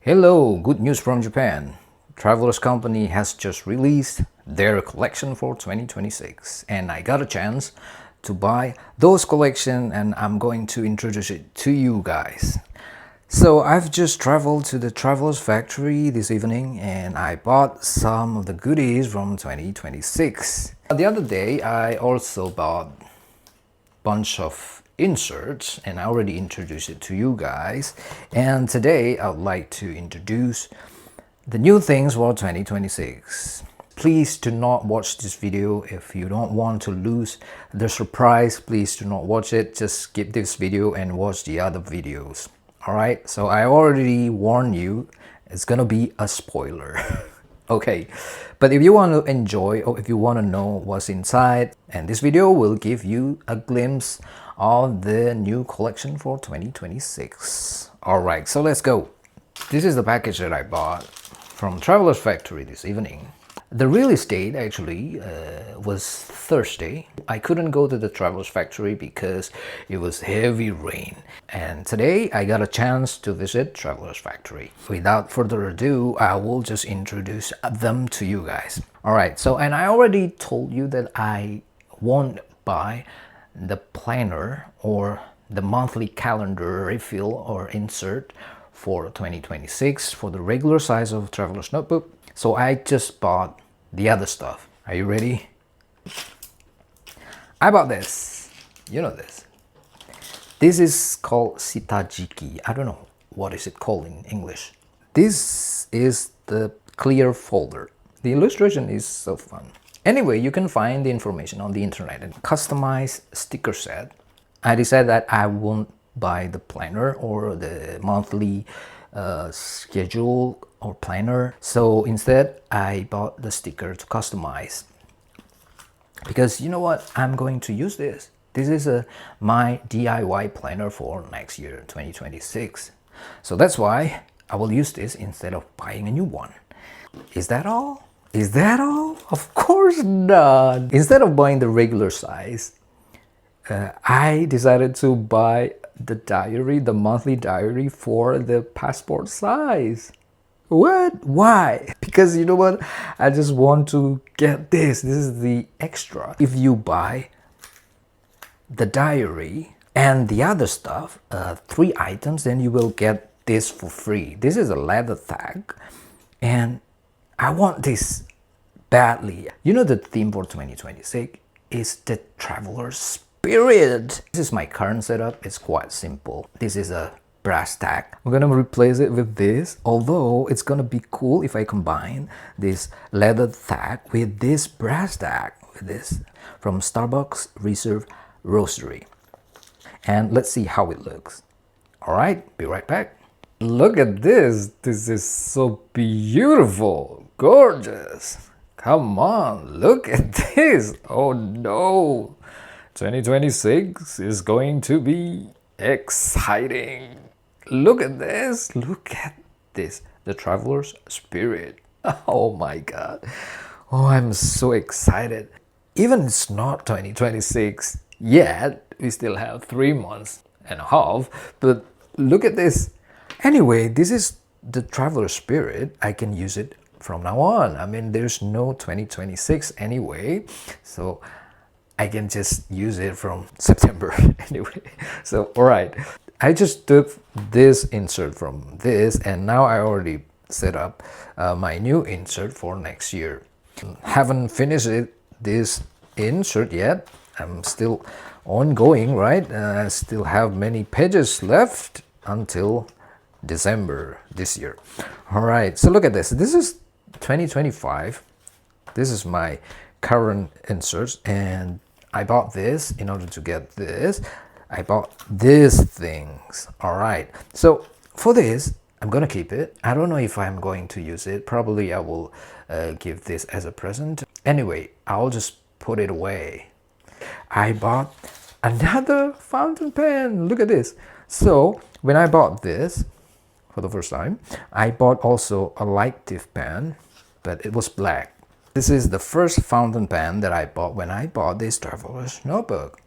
Hello, good news from Japan. Traveler's Company has just released their collection for 2026 and I got a chance to buy those collection and I'm going to introduce it to you guys. So I've just traveled to the Traveler's Factory this evening and I bought some of the goodies from 2026. The other day I also bought a bunch of inserts and I already introduced it to you guys, and today I would like to introduce the new things for 2026. Please do not watch this video if you don't want to lose the surprise. Please do not watch it, just skip this video and watch the other videos. Alright, so I already warned you, it's gonna be a spoiler. Okay, but if you want to enjoy or if you want to know what's inside, and this video will give you a glimpse of the new collection for 2026. Alright, so let's go. This is the package that I bought from Traveler's Factory this evening. The release date actually was Thursday. I couldn't go to the Traveler's Factory because it was heavy rain. And today I got a chance to visit Traveler's Factory. Without further ado, I will just introduce them to you guys. Alright, so and I already told you that I won't buy the planner or the monthly calendar refill or insert for 2026 for the regular size of Traveler's Notebook. So I just bought the other stuff. Are you ready? I bought this. You know this. This is called Sitajiki. I don't know what is it called in English. This is the clear folder. The illustration is so fun. Anyway, you can find the information on the internet and customized sticker set. I decided that I won't buy the planner or the monthly schedule or planner. So instead, I bought the sticker to customize. Because you know what? I'm going to use this. This is my DIY planner for next year, 2026. So that's why I will use this instead of buying a new one. Is that all? Is that all? Of course not. Instead of buying the regular size, I decided to buy the diary, the monthly diary for the passport size. What? Why? Because you know what? I just want to get this. This is the extra. If you buy the diary and the other stuff, 3 items, then you will get this for free. This is a leather tag and I want this badly. You know the theme for 2026 is the traveler's spirit. This is my current setup. It's quite simple. This is a brass tag. I'm gonna replace it with this, although it's gonna be cool if I combine this leather tag with this brass tag, with this from Starbucks Reserve Roastery. And let's see how it looks. Alright, be right back. Look at this. This is so beautiful. Gorgeous. Come on, look at this. Oh no. 2026 is going to be exciting. Look at this. Look at this. The traveler's spirit. Oh my god. Oh, I'm so excited. Even it's not 2026 yet. We still have 3 months and a half. But look at this. Anyway, this is the traveler's spirit. I can use it from now on. I mean, there's no 2026 anyway. So I can just use it from September anyway. So, alright. I just took this insert from this and now I already set up my new insert for next year. Haven't finished this insert yet. I'm still ongoing, right? I still have many pages left until December this year. Alright, so look at this. This is 2025. This is my current inserts and I bought this in order to get this. I bought these things. Alright, so for this, I'm gonna keep it. I don't know if I'm going to use it. Probably I will give this as a present. Anyway, I'll just put it away. I bought another fountain pen. Look at this. So when I bought this for the first time, I bought also a light tip pen, but it was black. This is the first fountain pen that I bought when I bought this Traveler's Notebook.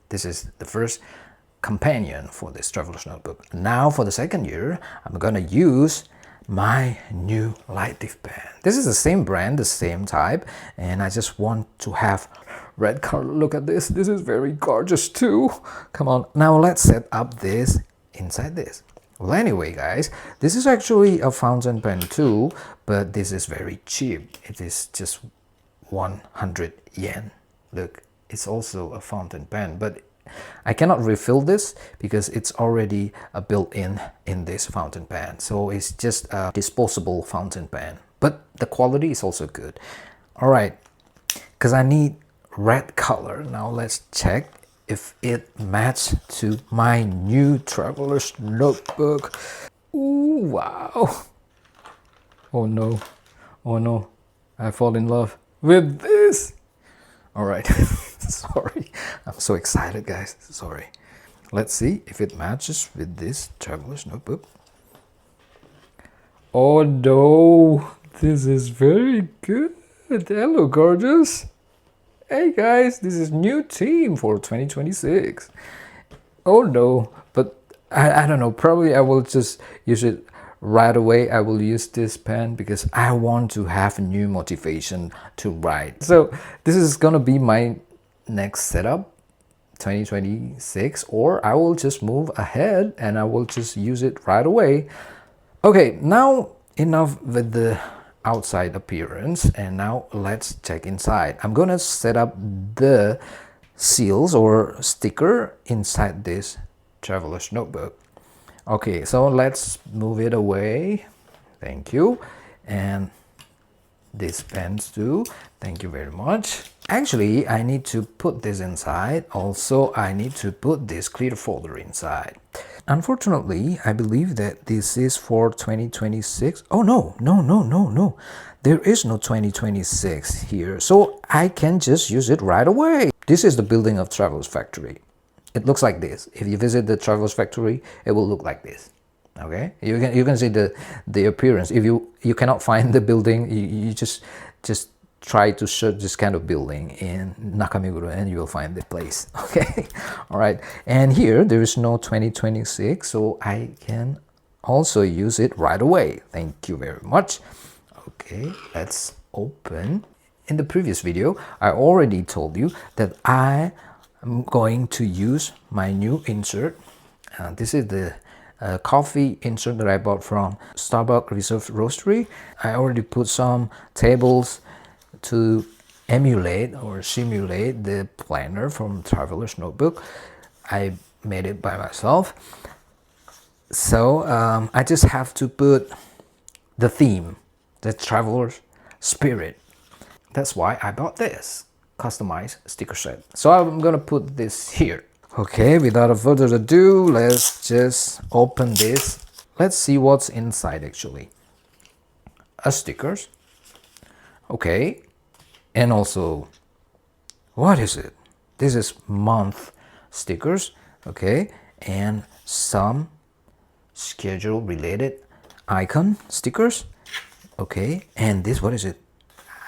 This is the first companion for this Traveler's Notebook. Now for the second year, I'm gonna use my new light pen. This is the same brand, the same type, and I just want to have red color. Look at this. This is very gorgeous too. Come on. Now let's set up this inside this. Well, anyway, guys, this is actually a fountain pen too, but this is very cheap. It is just 100 yen. Look, it's also a fountain pen, but I cannot refill this because it's already built-in this fountain pen. So it's just a disposable fountain pen, but the quality is also good. All right, because I need red color. Now let's check if it matches to my new traveler's notebook. Ooh, wow. Oh no, oh no, I fall in love with this. All right, sorry, I'm so excited, guys, sorry. Let's see if it matches with this traveler's notebook. Oh no, this is very good. Hello, gorgeous. Hey guys, this is new theme for 2026. Oh no, but I don't know, probably I will just use it right away. I will use this pen because I want to have new motivation to write. So this is gonna be my next setup 2026, or I will just move ahead and I will just use it right away. Okay, now enough with the outside appearance, and now let's check inside. I'm gonna set up the seals or sticker inside this traveler's notebook. Okay, so let's move it away. Thank you. And these pens too. Thank you very much. Actually, I need to put this inside. Also, I need to put this clear folder inside. Unfortunately, I believe that this is for 2026. Oh, no. There is no 2026 here. So I can just use it right away. This is the building of Traveler's Factory. It looks like this. If you visit the Traveler's Factory, it will look like this. Okay, you can see the appearance. If you cannot find the building, you just try to search this kind of building in Nakamiguro and you will find the place. Okay, all right. And here there is no 2026, so I can also use it right away. Thank you very much. Okay, let's open. In the previous video, I already told you that I am going to use my new insert. This is the coffee insert that I bought from Starbucks Reserve Roastery. I already put some tables to emulate or simulate the planner from Traveler's Notebook. I made it by myself. So I just have to put the theme, the Traveler's Spirit. That's why I bought this customized sticker set. So I'm gonna put this here. Okay, without further ado, let's just open this. Let's see what's inside actually. Stickers. Okay. And also, what is it? This is month stickers. Okay. And some schedule related icon stickers. Okay. And this, what is it?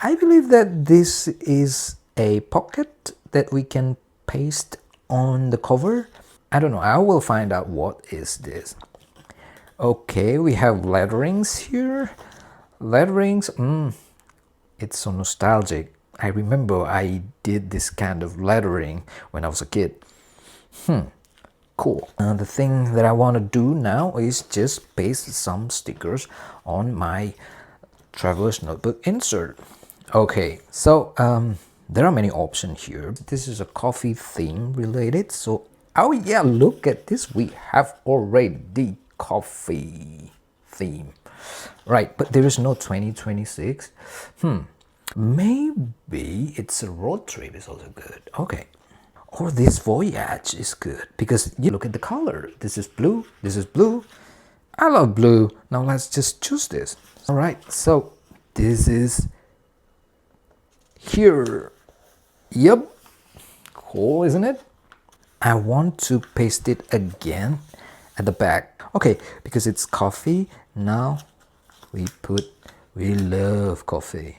I believe that this is a pocket that we can paste on the cover. I don't know, I will find out what is this. Okay, we have letterings here. Letterings, it's so nostalgic. I remember I did this kind of lettering when I was a kid. Cool. The thing that I want to do now is just paste some stickers on my Traveler's Notebook insert. Okay, so there are many options here. This is a coffee theme related. So, oh yeah, look at this. We have already coffee theme. Right, but there is no 2026. Maybe it's a road trip is also good. Okay. Or this voyage is good because you look at the color. This is blue. This is blue. I love blue. Now let's just choose this. All right, so this is here. Yep, cool, isn't it? I want to paste it again at the back. Okay, because it's coffee. Now we love coffee.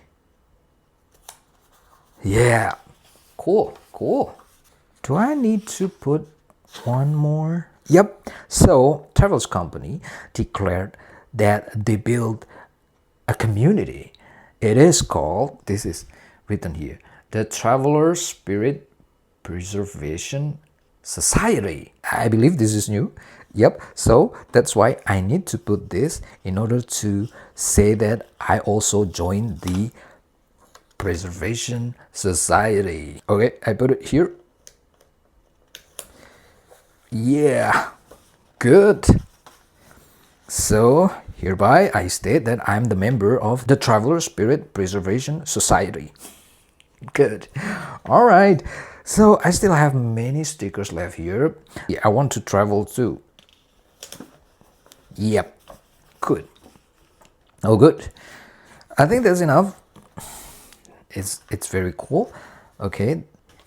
Yeah, cool. Do I need to put one more? Yep. So Traveler's Company declared that they build a community. It is called, this is written here, the Traveler's Spirit Preservation Society. I believe this is new. Yep, so that's why I need to put this in order to say that I also joined the Preservation Society. Okay, I put it here. Yeah, good. So hereby I state that I'm the member of the Traveler Spirit Preservation Society. Good. All right. So I still have many stickers left here. Yeah, I want to travel too. Yep. Good. Oh, good. I think that's enough. It's very cool. Okay.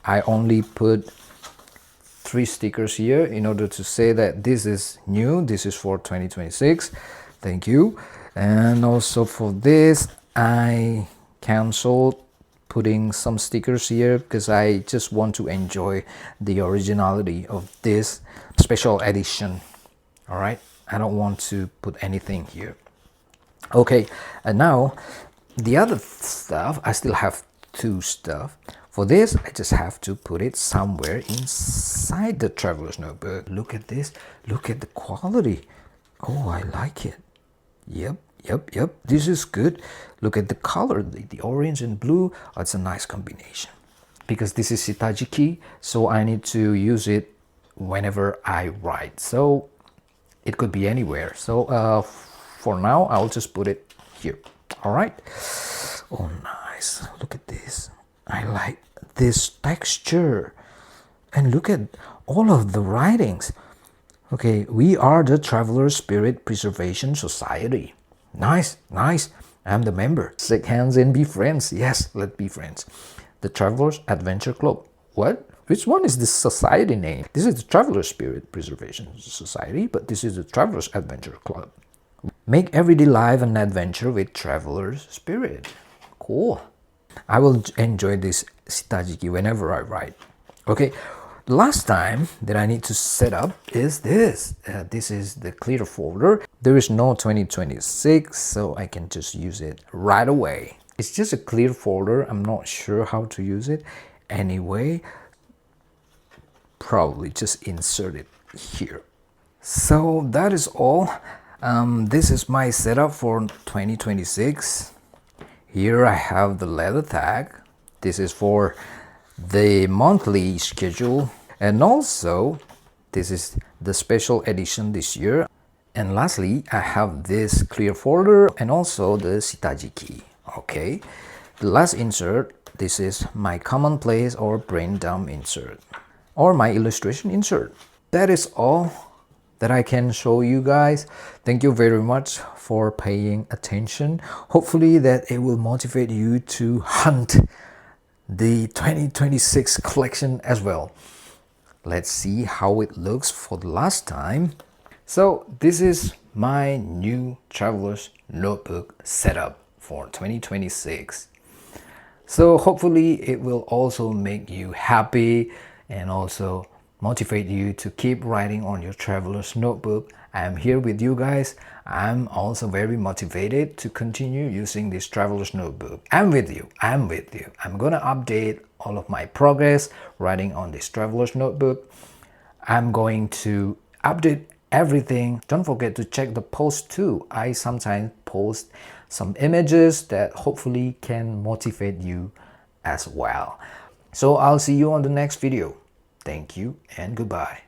I only put 3 stickers here in order to say that this is new. This is for 2026. Thank you. And also for this, I canceled putting some stickers here because I just want to enjoy the originality of this special edition. All right, I don't want to put anything here. Okay, and now the other stuff, I still have 2 stuff. For this, I just have to put it somewhere inside the traveler's notebook. Look at this, look at the quality. Oh, I like it. Yep. This is good. Look at the color, the orange and blue. Oh, it's a nice combination. Because this is Shitajiki, so I need to use it whenever I write. So it could be anywhere. So for now, I'll just put it here. All right. Oh, nice. Look at this. I like this texture. And look at all of the writings. Okay, we are the Traveler Spirit Preservation Society. Nice. I'm the member. Shake hands and be friends. Yes, let's be friends. The Traveler's Adventure Club. What? Which one is this society name? This is the Traveler Spirit Preservation Society, but this is the Traveler's Adventure Club. Make everyday life an adventure with Traveler's Spirit. Cool. I will enjoy this Shitajiki whenever I write. Okay. Last time that I need to set up is this. This is the clear folder. There is no 2026, so I can just use it right away. It's just a clear folder. I'm not sure how to use it. Anyway, probably just insert it here. So that is all. This is my setup for 2026. Here I have the letter tag. This is for the monthly schedule, and also this is the special edition this year. And lastly, I have this clear folder and also the Shitajiki. Okay, the last insert, this is my commonplace or brain dump insert or my illustration insert. That is all that I can show you guys. Thank you very much for paying attention. Hopefully that it will motivate you to hunt the 2026 collection as well. Let's see how it looks for the last time. So this is my new traveler's notebook setup for 2026. So hopefully it will also make you happy and also motivate you to keep writing on your traveler's notebook. I'm here with you guys. I'm also very motivated to continue using this traveler's notebook. I'm with you. I'm gonna update all of my progress writing on this traveler's notebook. I'm going to update everything. Don't forget to check the post too. I sometimes post some images that hopefully can motivate you as well. So I'll see you on the next video. Thank you and goodbye.